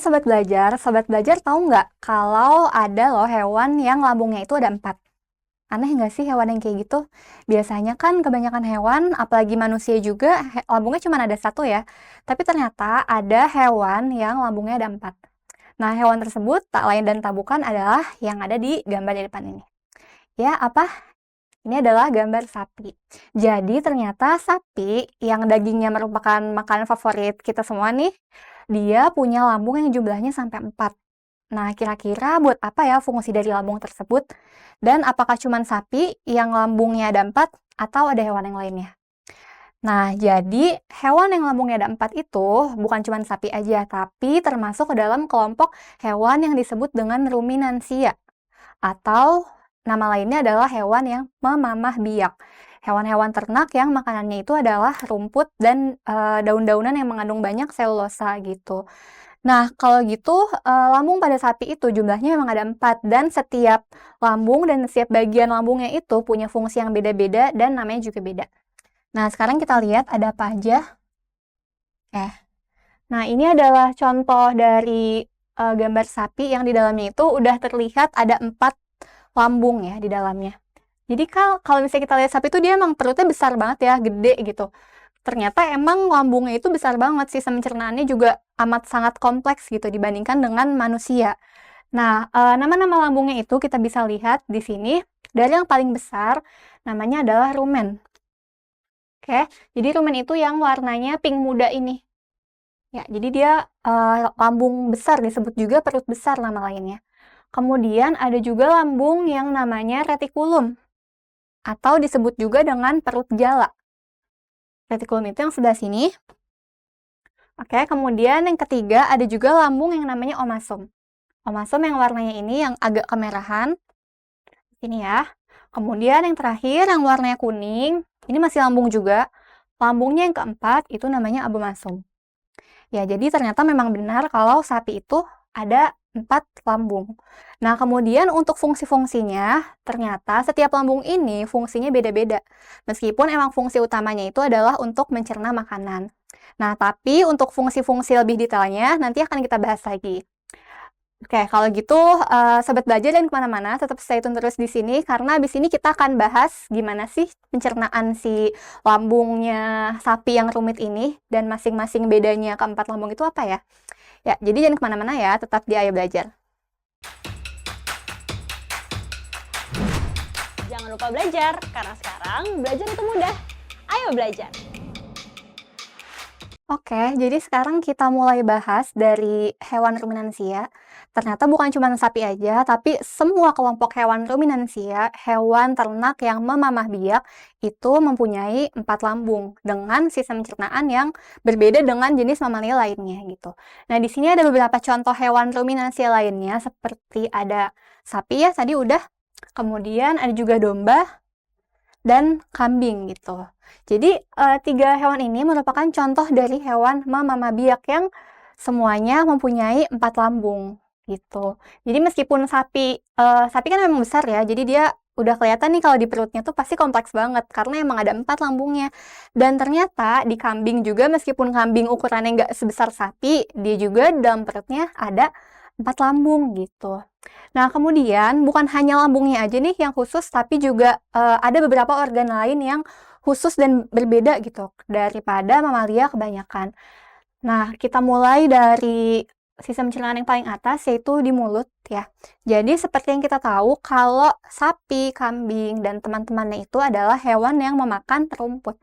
Sobat belajar tahu nggak kalau ada loh hewan yang lambungnya itu ada 4? Aneh nggak sih hewan yang kayak gitu? Biasanya kan kebanyakan hewan, apalagi manusia juga, lambungnya cuma ada 1 ya. Tapi ternyata ada hewan yang lambungnya ada 4. Nah, hewan tersebut tak lain dan tak bukan adalah yang ada di gambar di depan ini. Ya, apa? Ini adalah gambar sapi. Jadi ternyata sapi yang dagingnya merupakan makanan favorit kita semua nih, dia punya lambung yang jumlahnya sampai 4. Nah, kira-kira buat apa ya fungsi dari lambung tersebut? Dan apakah cuma sapi yang lambungnya ada 4 atau ada hewan yang lainnya? Nah, jadi hewan yang lambungnya ada 4 itu bukan cuma sapi aja, tapi termasuk ke dalam kelompok hewan yang disebut dengan ruminansia. Atau nama lainnya adalah hewan yang memamah biak. Hewan-hewan ternak yang makanannya itu adalah rumput dan daun-daunan yang mengandung banyak selulosa gitu. Nah, kalau gitu lambung pada sapi itu jumlahnya memang ada 4 dan setiap lambung dan setiap bagian lambungnya itu punya fungsi yang beda-beda dan namanya juga beda. Nah, sekarang kita lihat ada apa aja. Nah, ini adalah contoh dari gambar sapi yang di dalamnya itu udah terlihat ada 4 lambung ya di dalamnya. Jadi kalau misalnya kita lihat sapi itu dia emang perutnya besar banget ya, gede gitu. Ternyata emang lambungnya itu besar banget, sistem pencernaannya juga amat sangat kompleks gitu dibandingkan dengan manusia. Nah, nama-nama lambungnya itu kita bisa lihat di sini. Dari yang paling besar namanya adalah rumen. Oke, jadi rumen itu yang warnanya pink muda ini. Ya, jadi dia lambung besar, disebut juga perut besar nama lainnya. Kemudian ada juga lambung yang namanya retikulum, atau disebut juga dengan perut jala. Retikulum itu yang sebelah sini. Oke, kemudian yang ketiga ada juga lambung yang namanya omasum. Omasum yang warnanya ini yang agak kemerahan. Ini ya. Kemudian yang terakhir yang warnanya kuning, ini masih lambung juga. Lambungnya yang keempat itu namanya abomasum. Ya, jadi ternyata memang benar kalau sapi itu ada 4 lambung. Nah, kemudian untuk fungsi-fungsinya, ternyata setiap lambung ini fungsinya beda-beda. Meskipun emang fungsi utamanya itu adalah untuk mencerna makanan. Nah, tapi untuk fungsi-fungsi lebih detailnya nanti akan kita bahas lagi. Oke, kalau gitu Sobat Belajar jangan kemana-mana, tetap stay tune terus di sini karena abis ini kita akan bahas gimana sih pencernaan si lambungnya sapi yang rumit ini dan masing-masing bedanya keempat lambung itu apa ya? Ya, jadi jangan kemana-mana ya, tetap di Ayo Belajar. Jangan lupa belajar, karena sekarang belajar itu mudah. Ayo belajar! Oke, jadi sekarang kita mulai bahas dari hewan ruminansia. Ternyata bukan cuma sapi aja, tapi semua kelompok hewan ruminansia, hewan ternak yang memamah biak, itu mempunyai 4 lambung dengan sistem pencernaan yang berbeda dengan jenis mamalia lainnya gitu. Nah, di sini ada beberapa contoh hewan ruminansia lainnya seperti ada sapi ya, tadi udah. Kemudian ada juga domba dan kambing gitu. Jadi 3 hewan ini merupakan contoh dari hewan memamah biak yang semuanya mempunyai 4 lambung gitu. Jadi meskipun sapi kan memang besar ya, jadi dia udah kelihatan nih kalau di perutnya tuh pasti kompleks banget karena emang ada 4 lambungnya. Dan ternyata di kambing juga meskipun kambing ukurannya nggak sebesar sapi, dia juga dalam perutnya ada 4 lambung gitu. Nah, kemudian bukan hanya lambungnya aja nih yang khusus, tapi juga ada beberapa organ lain yang khusus dan berbeda gitu daripada mamalia kebanyakan. Nah, kita mulai dari sistem pencernaan yang paling atas, yaitu di mulut ya. Jadi seperti yang kita tahu, kalau sapi, kambing, dan teman-temannya itu adalah hewan yang memakan rumput.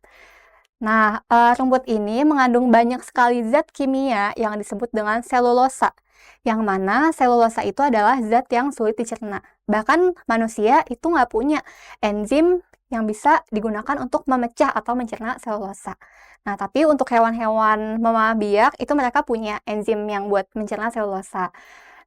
Nah, rumput ini mengandung banyak sekali zat kimia yang disebut dengan selulosa. Yang mana selulosa itu adalah zat yang sulit dicerna. Bahkan manusia itu nggak punya enzim yang bisa digunakan untuk memecah atau mencerna selulosa. Nah, tapi untuk hewan-hewan memamah biak, itu mereka punya enzim yang buat mencerna selulosa.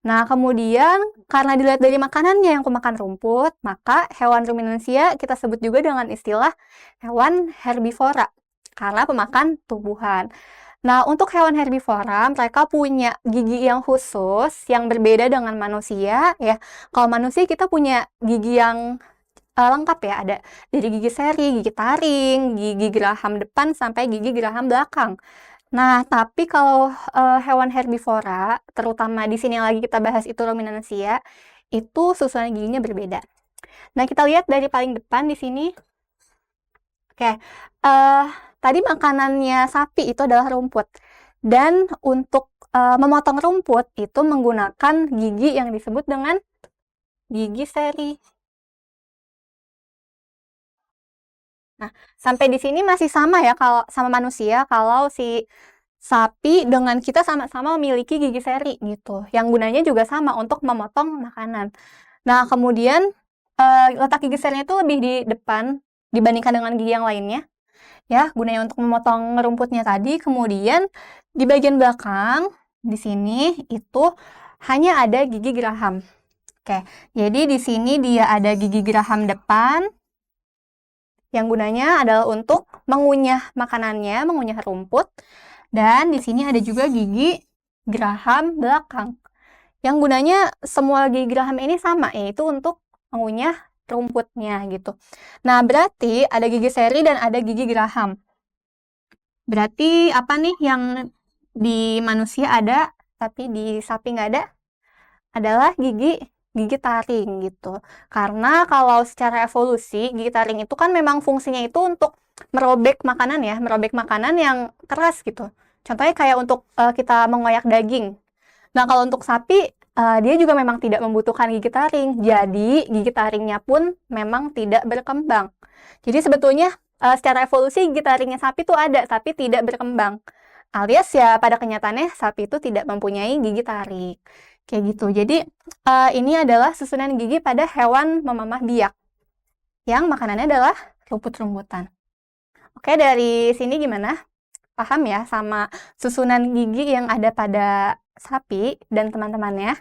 Nah, kemudian karena dilihat dari makanannya yang pemakan rumput, maka hewan ruminansia kita sebut juga dengan istilah hewan herbivora, karena pemakan tumbuhan. Nah, untuk hewan herbivora, mereka punya gigi yang khusus, yang berbeda dengan manusia, ya. Kalau manusia kita punya gigi yang lengkap ya, ada dari gigi seri, gigi taring, gigi geraham depan, sampai gigi geraham belakang. Nah, tapi kalau, hewan herbivora, terutama di sini yang lagi kita bahas itu ruminansia, itu susunan giginya berbeda. Nah, kita lihat dari paling depan di sini. Oke, tadi makanannya sapi itu adalah rumput. Dan untuk, memotong rumput itu menggunakan gigi yang disebut dengan gigi seri. Nah, sampai di sini masih sama ya kalau sama manusia, kalau si sapi dengan kita sama-sama memiliki gigi seri gitu, yang gunanya juga sama untuk memotong makanan. Nah, kemudian, letak gigi serinya itu lebih di depan dibandingkan dengan gigi yang lainnya, ya, gunanya untuk memotong rumputnya tadi. Kemudian di bagian belakang, di sini itu hanya ada gigi geraham. Oke, jadi di sini dia ada gigi geraham depan, yang gunanya adalah untuk mengunyah makanannya, mengunyah rumput. Dan di sini ada juga gigi geraham belakang, yang gunanya semua gigi geraham ini sama, yaitu untuk mengunyah rumputnya gitu. Nah, berarti ada gigi seri dan ada gigi geraham. Berarti apa nih yang di manusia ada, tapi di sapi nggak ada? Adalah gigi taring gitu. Karena kalau secara evolusi, gigi taring itu kan memang fungsinya itu untuk merobek makanan ya, merobek makanan yang keras gitu. Contohnya kayak untuk kita mengoyak daging. Nah, kalau untuk sapi, dia juga memang tidak membutuhkan gigi taring. Jadi, gigi taringnya pun memang tidak berkembang. Jadi sebetulnya secara evolusi gigi taringnya sapi itu ada, tapi tidak berkembang. Alias ya pada kenyataannya sapi itu tidak mempunyai gigi taring. Kayak gitu. Jadi ini adalah susunan gigi pada hewan memamah biak yang makanannya adalah rumput-rumputan. Oke, dari sini gimana? Paham ya sama susunan gigi yang ada pada sapi dan teman-temannya?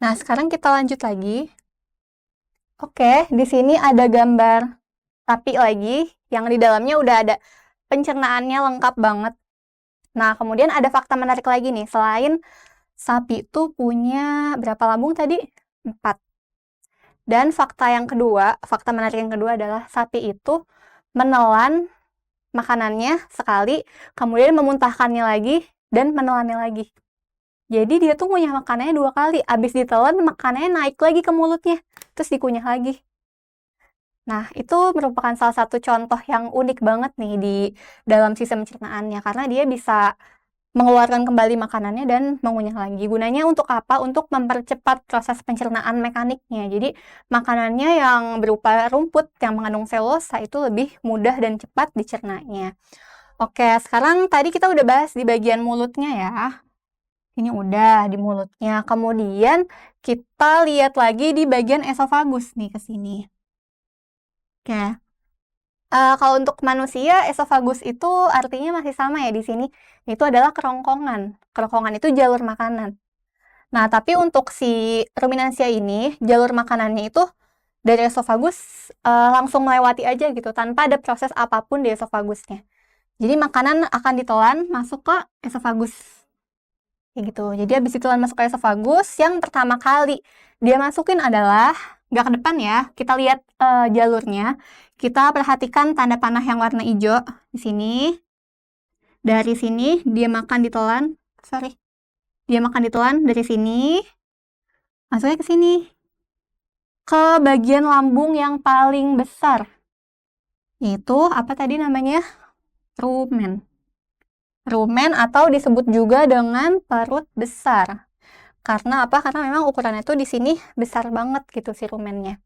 Nah, sekarang kita lanjut lagi. Oke, di sini ada gambar sapi lagi yang di dalamnya udah ada pencernaannya lengkap banget. Nah, kemudian ada fakta menarik lagi nih. Selain sapi itu punya berapa lambung tadi? 4. Dan fakta menarik yang kedua adalah sapi itu menelan makanannya sekali, kemudian memuntahkannya lagi, dan menelannya lagi. Jadi dia tuh ngunyah makanannya 2 kali, abis ditelan makanannya naik lagi ke mulutnya, terus dikunyah lagi. Nah, itu merupakan salah satu contoh yang unik banget nih di dalam sistem pencernaannya, karena dia bisa mengeluarkan kembali makanannya dan mengunyah lagi. Gunanya untuk apa? Untuk mempercepat proses pencernaan mekaniknya. Jadi, makanannya yang berupa rumput yang mengandung selulosa itu lebih mudah dan cepat dicernanya. Oke, sekarang tadi kita udah bahas di bagian mulutnya ya. Ini udah di mulutnya. Kemudian kita lihat lagi di bagian esofagus nih ke sini. Oke. Kalau untuk manusia, esofagus itu artinya masih sama ya di sini, itu adalah kerongkongan. Kerongkongan itu jalur makanan. Nah, tapi untuk si ruminansia ini, jalur makanannya itu dari esofagus langsung melewati aja gitu, tanpa ada proses apapun di esofagusnya. Jadi makanan akan ditelan masuk ke esofagus. Kayak gitu. Jadi habis ditelan masuk ke esofagus, yang pertama kali dia masukin adalah, nggak ke depan ya, kita lihat jalurnya. Kita perhatikan tanda panah yang warna hijau di sini. Dari sini dia makan ditelan, dia makan ditelan dari sini, masuknya ke sini, ke bagian lambung yang paling besar, yaitu apa tadi namanya? Rumen. Rumen atau disebut juga dengan perut besar. Karena apa? Karena memang ukurannya tuh di sini besar banget gitu si rumennya.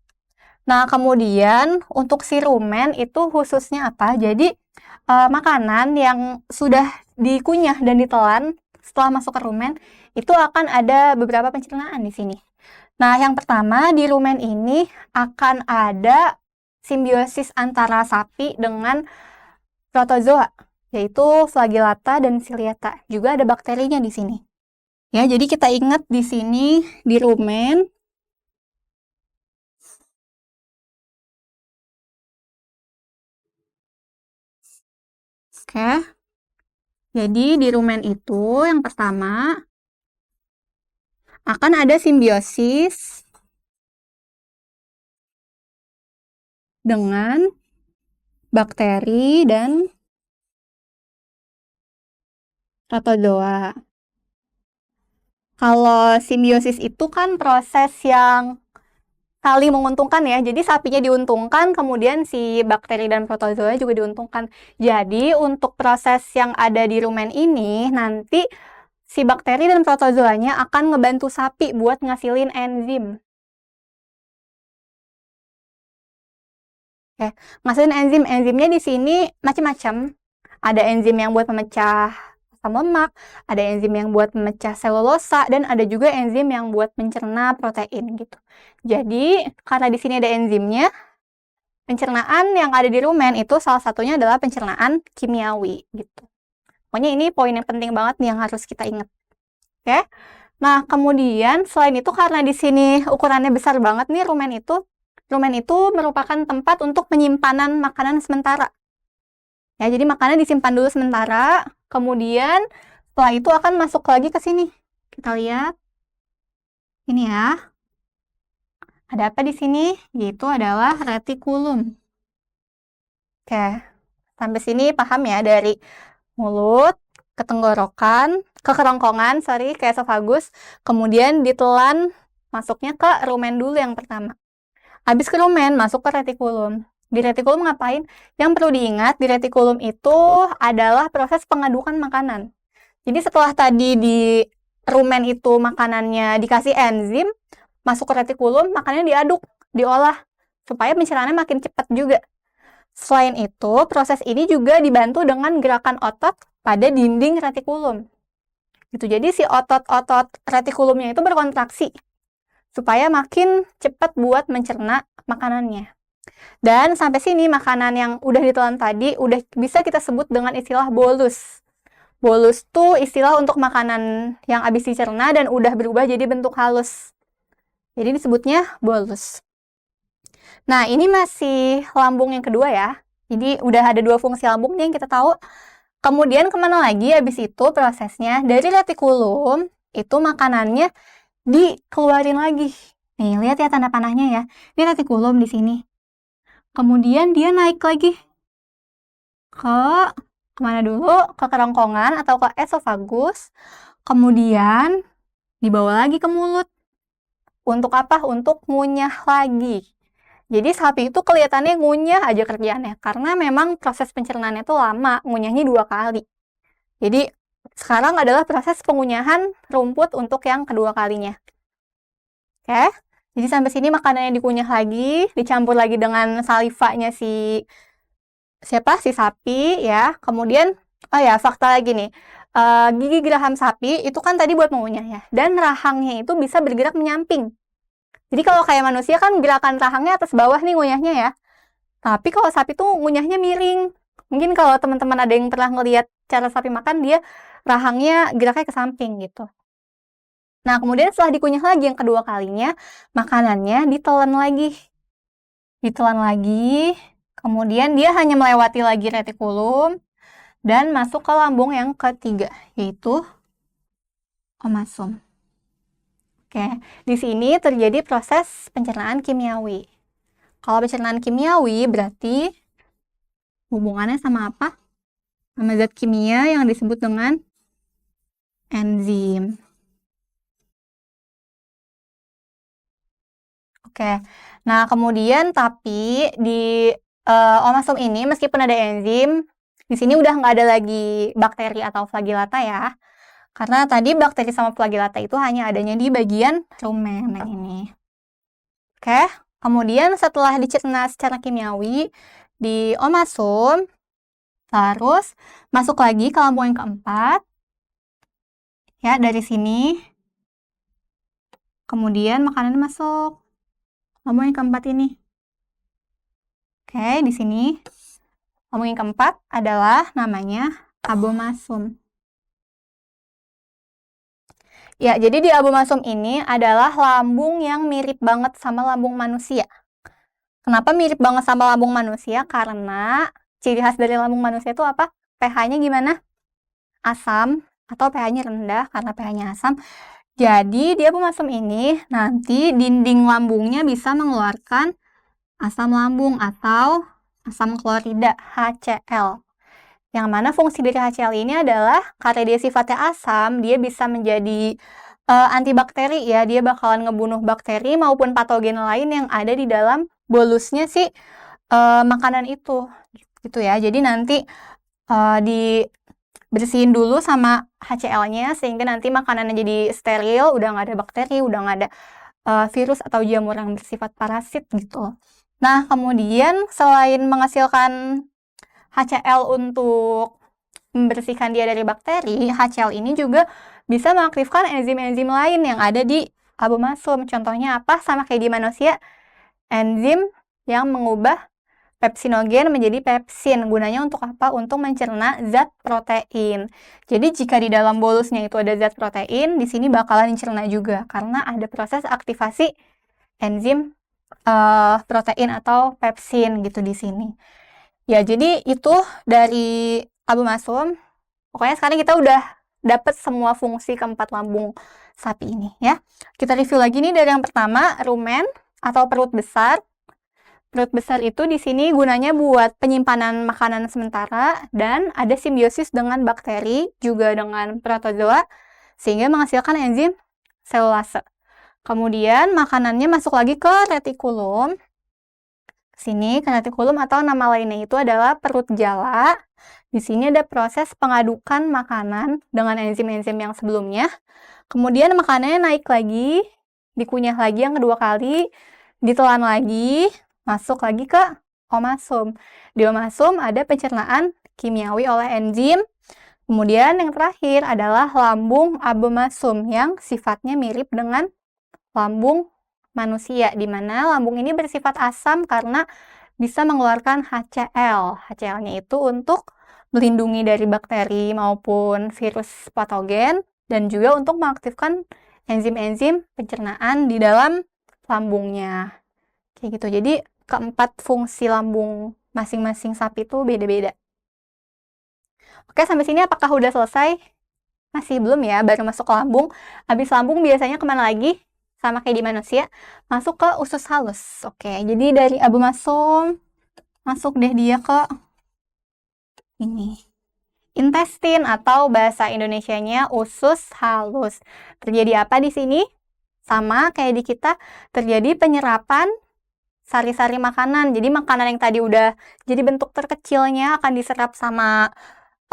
Nah, kemudian untuk si rumen itu khususnya apa? Jadi makanan yang sudah dikunyah dan ditelan setelah masuk ke rumen itu akan ada beberapa pencernaan di sini. Nah, yang pertama di rumen ini akan ada simbiosis antara sapi dengan protozoa, yaitu flagellata dan ciliata. Juga ada bakterinya di sini. Ya, jadi kita ingat di sini di rumen Oke. Jadi di rumen itu yang pertama akan ada simbiosis dengan bakteri dan protozoa. Kalau simbiosis itu kan proses yang saling menguntungkan ya. Jadi sapinya diuntungkan, kemudian si bakteri dan protozoa juga diuntungkan. Jadi untuk proses yang ada di rumen ini, nanti si bakteri dan protozoanya akan ngebantu sapi buat ngasilin enzim. Oke, ngasilin enzim. Enzimnya di sini macam-macam. Ada enzim yang buat memecah asam lemak, ada enzim yang buat memecah selulosa, dan ada juga enzim yang buat mencerna protein gitu. Jadi, karena di sini ada enzimnya, pencernaan yang ada di rumen itu salah satunya adalah pencernaan kimiawi gitu. Pokoknya ini poin yang penting banget nih yang harus kita ingat. Oke. Nah, kemudian selain itu karena di sini ukurannya besar banget nih rumen itu merupakan tempat untuk penyimpanan makanan sementara. Ya, jadi makanan disimpan dulu sementara, kemudian setelah itu akan masuk lagi ke sini. Kita lihat. Ini ya. Ada apa di sini? Yaitu adalah retikulum. Oke. Sampai sini paham ya, dari mulut ke tenggorokan, ke kerongkongan, ke esofagus, kemudian ditelan masuknya ke rumen dulu yang pertama. Habis ke rumen, masuk ke retikulum. Di retikulum ngapain? Yang perlu diingat, di retikulum itu adalah proses pengadukan makanan. Jadi setelah tadi di rumen itu makanannya dikasih enzim, masuk ke retikulum, makanannya diaduk, diolah, supaya pencernaannya makin cepat juga. Selain itu, proses ini juga dibantu dengan gerakan otot pada dinding retikulum. Gitu. Jadi si otot-otot retikulumnya itu berkontraksi, supaya makin cepat buat mencerna makanannya. Dan sampai sini makanan yang udah ditelan tadi udah bisa kita sebut dengan istilah bolus. Bolus tuh istilah untuk makanan yang habis dicerna dan udah berubah jadi bentuk halus. Jadi disebutnya bolus. Nah, ini masih lambung yang kedua ya. Jadi udah ada 2 fungsi lambung nih yang kita tahu. Kemudian kemana lagi habis itu prosesnya? Dari retikulum itu makanannya dikeluarin lagi. Nih, lihat ya tanda panahnya ya. Ini retikulum di sini. Kemudian dia naik lagi kemana dulu? Ke kerongkongan atau ke esofagus. Kemudian dibawa lagi ke mulut. Untuk apa? Untuk ngunyah lagi. Jadi sapi itu kelihatannya ngunyah aja kerjaannya. Karena memang proses pencernaannya itu lama. Ngunyahnya 2 kali. Jadi sekarang adalah proses pengunyahan rumput untuk yang kedua kalinya. Oke? Jadi sampai sini makanannya dikunyah lagi, dicampur lagi dengan salivanya si sapi ya. Kemudian, oh ya, fakta lagi nih. Gigi geraham sapi itu kan tadi buat mengunyah ya. Dan rahangnya itu bisa bergerak menyamping. Jadi kalau kayak manusia kan gerakan rahangnya atas bawah nih ngunyahnya ya. Tapi kalau sapi tuh ngunyahnya miring. Mungkin kalau teman-teman ada yang pernah ngelihat cara sapi makan, dia rahangnya geraknya ke samping gitu. Nah, kemudian setelah dikunyah lagi yang kedua kalinya, makanannya ditelan lagi. Ditelan lagi, kemudian dia hanya melewati lagi retikulum dan masuk ke lambung yang ketiga, yaitu omasum. Oke, di sini terjadi proses pencernaan kimiawi. Kalau pencernaan kimiawi berarti hubungannya sama apa? Sama zat kimia yang disebut dengan enzim. Oke, nah kemudian tapi di omasum ini meskipun ada enzim, di sini udah nggak ada lagi bakteri atau flagellata ya. Karena tadi bakteri sama flagellata itu hanya adanya di bagian rumen yang ini. Oke, kemudian setelah dicerna secara kimiawi di omasum, terus masuk lagi ke lambung yang keempat. Ya, dari sini. Kemudian makanan masuk lambung yang keempat ini. Oke, di sini lambung yang keempat adalah namanya abomasum. Ya, jadi di abomasum ini adalah lambung yang mirip banget sama lambung manusia. Kenapa mirip banget sama lambung manusia? Karena ciri khas dari lambung manusia itu apa? pH-nya gimana? Asam atau pH-nya rendah karena pH-nya asam. Jadi di abomasum ini nanti dinding lambungnya bisa mengeluarkan asam lambung atau asam klorida HCl. Yang mana fungsi dari HCl ini adalah karena dia sifatnya asam, dia bisa menjadi antibakteri ya, dia bakalan ngebunuh bakteri maupun patogen lain yang ada di dalam bolusnya si makanan itu, gitu ya. Jadi nanti dibersihin dulu sama HCl-nya sehingga nanti makanannya jadi steril, udah nggak ada bakteri, udah nggak ada virus atau jamur yang bersifat parasit gitu. Nah, kemudian selain menghasilkan HCl untuk membersihkan dia dari bakteri, HCl ini juga bisa mengaktifkan enzim-enzim lain yang ada di abomasum. Contohnya apa? Sama kayak di manusia, enzim yang mengubah pepsinogen menjadi pepsin. Gunanya untuk apa? Untuk mencerna zat protein. Jadi jika di dalam bolusnya itu ada zat protein, di sini bakalan dicerna juga karena ada proses aktivasi enzim protein atau pepsin gitu di sini. Ya, jadi itu dari abomasum. Pokoknya sekarang kita udah dapat semua fungsi keempat lambung sapi ini ya. Kita review lagi nih dari yang pertama, rumen atau perut besar. Perut besar itu di sini gunanya buat penyimpanan makanan sementara dan ada simbiosis dengan bakteri juga dengan protozoa sehingga menghasilkan enzim selulase. Kemudian makanannya masuk lagi ke retikulum. Sini ke retikulum atau nama lainnya itu adalah perut jala. Di sini ada proses pengadukan makanan dengan enzim-enzim yang sebelumnya. Kemudian makanannya naik lagi, dikunyah lagi yang kedua kali, ditelan lagi, masuk lagi ke omasum. Di omasum ada pencernaan kimiawi oleh enzim. Kemudian yang terakhir adalah lambung abomasum yang sifatnya mirip dengan lambung manusia, di mana lambung ini bersifat asam karena bisa mengeluarkan HCl. HCl-nya itu untuk melindungi dari bakteri maupun virus patogen dan juga untuk mengaktifkan enzim-enzim pencernaan di dalam lambungnya. Kayak gitu. Jadi keempat fungsi lambung masing-masing sapi itu beda-beda. Oke, sampai sini apakah udah selesai? Masih belum ya, baru masuk ke lambung. Habis lambung biasanya kemana lagi? Sama kayak di manusia, masuk ke usus halus. Oke, jadi dari abomasum, masuk deh dia ke ini. Intestin atau bahasa Indonesianya usus halus. Terjadi apa di sini? Sama kayak di kita, terjadi penyerapan sari-sari makanan. Jadi makanan yang tadi udah jadi bentuk terkecilnya akan diserap sama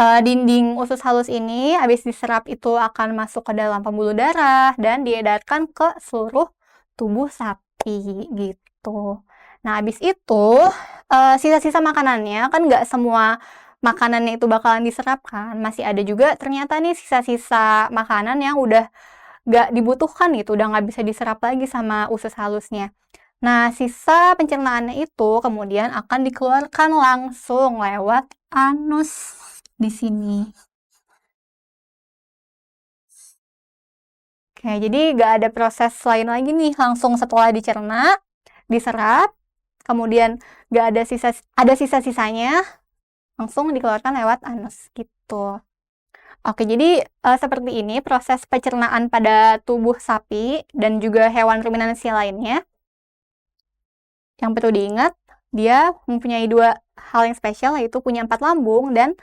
dinding usus halus ini. Habis diserap itu akan masuk ke dalam pembuluh darah dan diedarkan ke seluruh tubuh sapi gitu. Nah, habis itu sisa-sisa makanannya kan nggak semua makanannya itu bakalan diserap kan. Masih ada juga ternyata nih sisa-sisa makanan yang udah nggak dibutuhkan gitu, udah nggak bisa diserap lagi sama usus halusnya. Nah, sisa pencernaannya itu kemudian akan dikeluarkan langsung lewat anus di sini. Oke, jadi nggak ada proses lain lagi nih, langsung setelah dicerna, diserap, kemudian nggak ada sisa-sisanya, langsung dikeluarkan lewat anus gitu. Oke, jadi seperti ini proses pencernaan pada tubuh sapi dan juga hewan ruminansia lainnya. Yang perlu diingat, dia mempunyai dua hal yang spesial, yaitu punya 4 lambung dan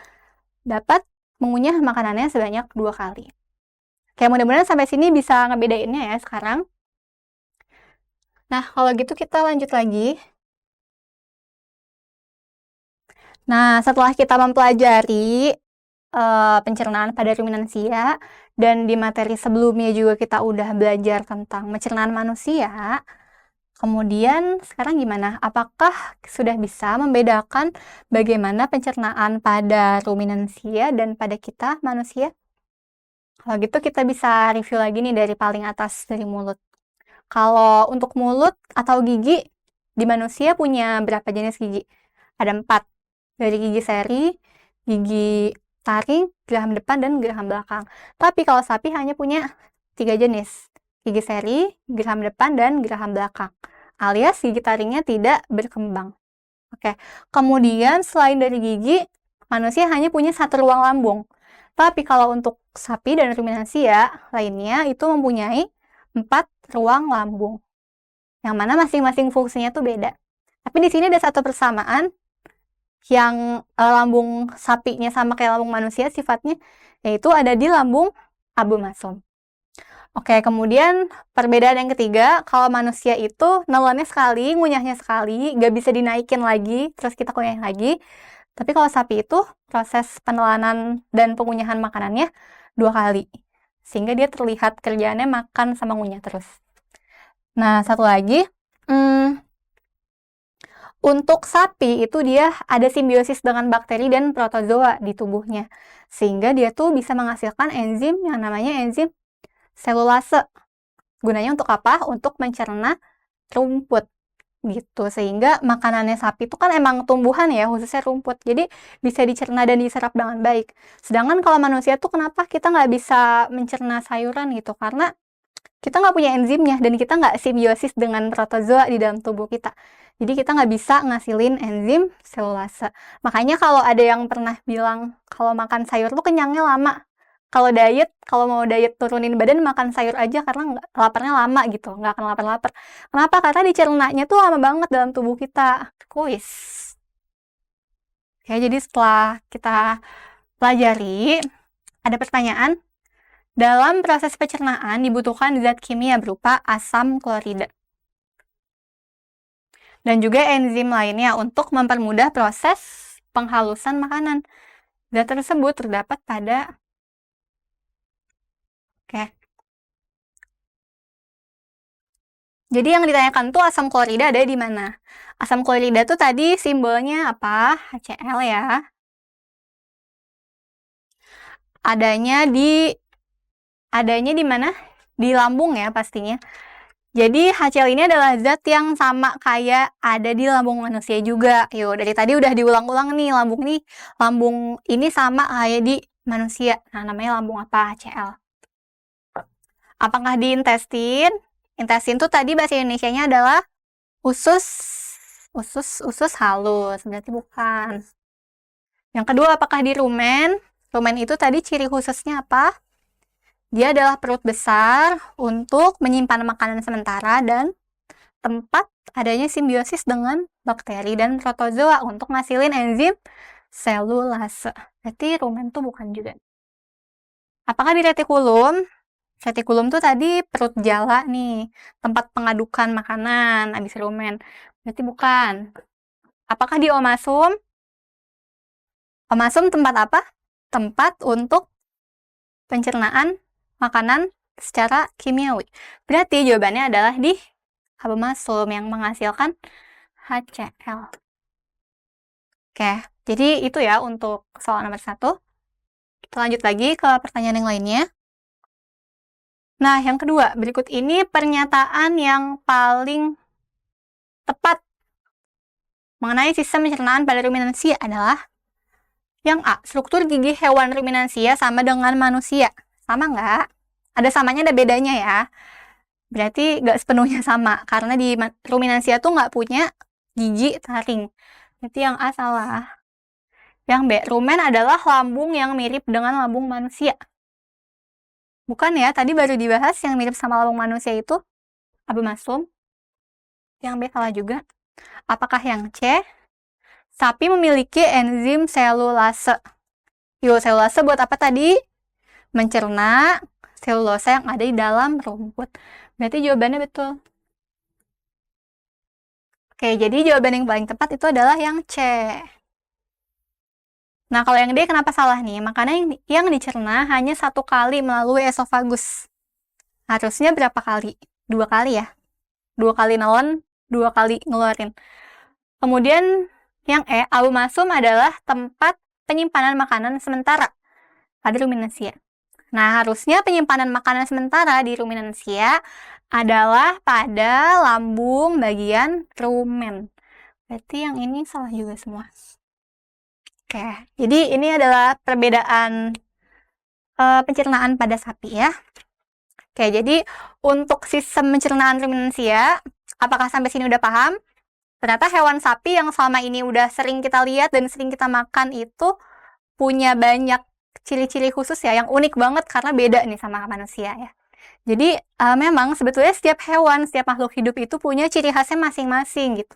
dapat mengunyah makanannya sebanyak 2 kali. Oke, mudah-mudahan sampai sini bisa ngebedainnya ya sekarang. Nah, kalau gitu kita lanjut lagi. Nah, setelah kita mempelajari pencernaan pada ruminansia dan di materi sebelumnya juga kita udah belajar tentang pencernaan manusia, kemudian sekarang gimana? Apakah sudah bisa membedakan bagaimana pencernaan pada ruminansia dan pada kita manusia? Kalau gitu kita bisa review lagi nih dari paling atas, dari mulut. Kalau untuk mulut atau gigi, di manusia punya berapa jenis gigi? Ada 4. Dari gigi seri, gigi taring, geraham depan, dan geraham belakang. Tapi kalau sapi hanya punya 3 jenis. Gigi seri, geraham depan, dan geraham belakang. Alias gigi taringnya tidak berkembang. Oke. Kemudian selain dari gigi, manusia hanya punya 1 ruang lambung. Tapi kalau untuk sapi dan ruminansia lainnya itu mempunyai 4 ruang lambung. Yang mana masing-masing fungsinya tuh beda. Tapi di sini ada satu persamaan, yang lambung sapinya sama kayak lambung manusia sifatnya, yaitu ada di lambung abomasum. Oke, kemudian perbedaan yang ketiga, kalau manusia itu nelannya sekali, ngunyahnya sekali, nggak bisa dinaikin lagi, terus kita kunyahin lagi. Tapi kalau sapi itu proses penelanan dan pengunyahan makanannya 2 kali. Sehingga dia terlihat kerjaannya makan sama ngunyah terus. Nah, satu lagi, untuk sapi itu dia ada simbiosis dengan bakteri dan protozoa di tubuhnya. Sehingga dia tuh bisa menghasilkan enzim yang namanya enzim selulase. Gunanya untuk apa? Untuk mencerna rumput gitu. Sehingga makanannya sapi itu kan emang tumbuhan ya, khususnya rumput. Jadi bisa dicerna dan diserap dengan baik. Sedangkan kalau manusia tuh kenapa kita nggak bisa mencerna sayuran gitu? Karena kita nggak punya enzimnya dan kita nggak simbiosis dengan protozoa di dalam tubuh kita. Jadi kita nggak bisa ngasilin enzim selulase. Makanya kalau ada yang pernah bilang kalau makan sayur tuh kenyangnya lama. Kalau mau diet turunin badan makan sayur aja karena laparnya lama gitu, nggak akan lapar-lapar. Kenapa? Karena dicernanya tuh lama banget dalam tubuh kita. Kuis. Ya, jadi setelah kita pelajari, ada pertanyaan. Dalam proses pencernaan dibutuhkan zat kimia berupa asam klorida. Dan juga enzim lainnya untuk mempermudah proses penghalusan makanan. Zat tersebut terdapat pada Jadi yang ditanyakan tuh asam klorida ada di mana? Asam klorida tuh tadi simbolnya apa? HCl ya. Adanya di mana? Di lambung ya pastinya. Jadi HCl ini adalah zat yang sama kayak ada di lambung manusia juga. Yo, dari tadi udah diulang-ulang nih, lambung ini sama kayak di manusia. Nah, namanya lambung apa? HCl. Apakah di intestin? Intestin tuh tadi bahasa Indonesianya adalah usus halus, berarti bukan. Yang kedua, apakah di rumen? Rumen itu tadi ciri khususnya apa? Dia adalah perut besar untuk menyimpan makanan sementara dan tempat adanya simbiosis dengan bakteri dan protozoa untuk ngasilin enzim selulase. Berarti rumen tuh bukan juga. Apakah di retikulum? Retikulum tuh tadi perut jala nih, tempat pengadukan makanan habis rumen. Berarti bukan. Apakah di omasum? Omasum tempat apa? Tempat untuk pencernaan makanan secara kimiawi. Berarti jawabannya adalah di abomasum yang menghasilkan HCl. Oke, jadi itu ya untuk soal nomor 1. Kita lanjut lagi ke pertanyaan yang lainnya. Nah, yang kedua, berikut ini pernyataan yang paling tepat mengenai sistem pencernaan pada ruminansia adalah yang A, struktur gigi hewan ruminansia sama dengan manusia. Sama nggak? Ada samanya, ada bedanya ya. Berarti nggak sepenuhnya sama, karena di ruminansia tuh nggak punya gigi taring. Berarti yang A salah. Yang B, rumen adalah lambung yang mirip dengan lambung manusia. Bukan ya, tadi baru dibahas yang mirip sama lambung manusia itu abomasum. Yang B salah juga. Apakah yang C? Sapi memiliki enzim selulase. Selulase buat apa tadi? Mencerna selulose yang ada di dalam rumput. Berarti jawabannya betul. Oke, jadi jawaban yang paling tepat itu adalah yang C. Nah, kalau yang D kenapa salah nih? Makanan yang dicerna hanya 1 kali melalui esofagus. Harusnya berapa kali? 2 kali ya? 2 kali nelen, 2 kali ngeluarin. Kemudian yang E, abomasum adalah tempat penyimpanan makanan sementara pada ruminansia. Nah, harusnya penyimpanan makanan sementara di ruminansia adalah pada lambung bagian rumen. Berarti yang ini salah juga semua. Oke, jadi ini adalah perbedaan pencernaan pada sapi ya. Oke, jadi untuk sistem pencernaan ruminansia, apakah sampai sini udah paham? Ternyata hewan sapi yang selama ini udah sering kita lihat dan sering kita makan itu punya banyak ciri-ciri khusus ya, yang unik banget karena beda nih sama manusia ya. Jadi memang sebetulnya setiap hewan, setiap makhluk hidup itu punya ciri khasnya masing-masing gitu.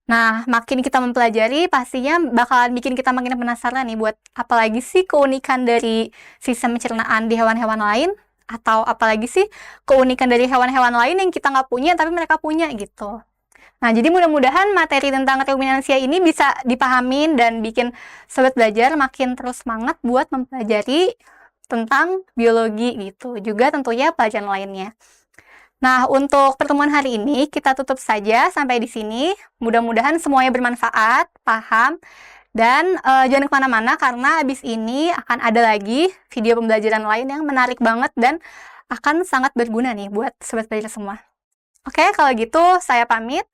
Nah, makin kita mempelajari, pastinya bakalan bikin kita makin penasaran nih buat apalagi sih keunikan dari sistem pencernaan di hewan-hewan lain, atau apalagi sih keunikan dari hewan-hewan lain yang kita nggak punya tapi mereka punya gitu. Nah, jadi mudah-mudahan materi tentang ruminansia ini bisa dipahamin dan bikin sobat belajar makin terus semangat buat mempelajari tentang biologi gitu. Juga tentunya pelajaran lainnya. Nah, untuk pertemuan hari ini kita tutup saja sampai di sini. Mudah-mudahan semuanya bermanfaat, paham, dan jangan kemana-mana karena abis ini akan ada lagi video pembelajaran lain yang menarik banget dan akan sangat berguna nih buat sobat belajar semua. Oke, kalau gitu saya pamit.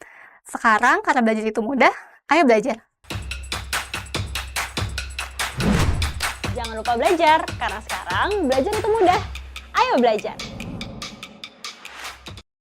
Sekarang karena belajar itu mudah, ayo belajar. Jangan lupa belajar, karena sekarang belajar itu mudah. Ayo belajar!